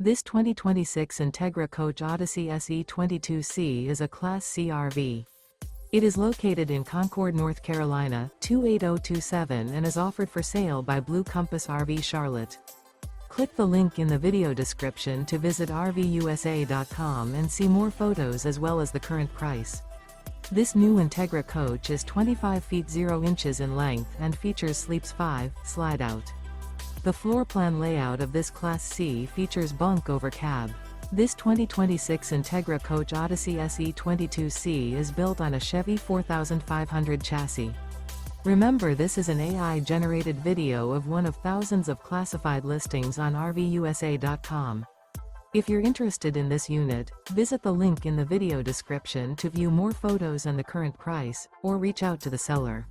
This 2026 Entegra Coach Odyssey SE 22C is a Class C RV. It is located in Concord, North Carolina, 28027 and is offered for sale by Blue Compass RV Charlotte. Click the link in the video description to visit RVUSA.com and see more photos as well as the current price. This new Entegra Coach is 25 feet 0 inches in length and features Sleeps 5, Slideout. The floor plan layout of this Class C features Bunk Over Cab. This 2026 Entegra Coach Odyssey SE 22C is built on a Chevy 4500 chassis. Remember, this is an AI-generated video of one of thousands of classified listings on RVUSA.com. If you're interested in this unit, visit the link in the video description to view more photos and the current price, or reach out to the seller.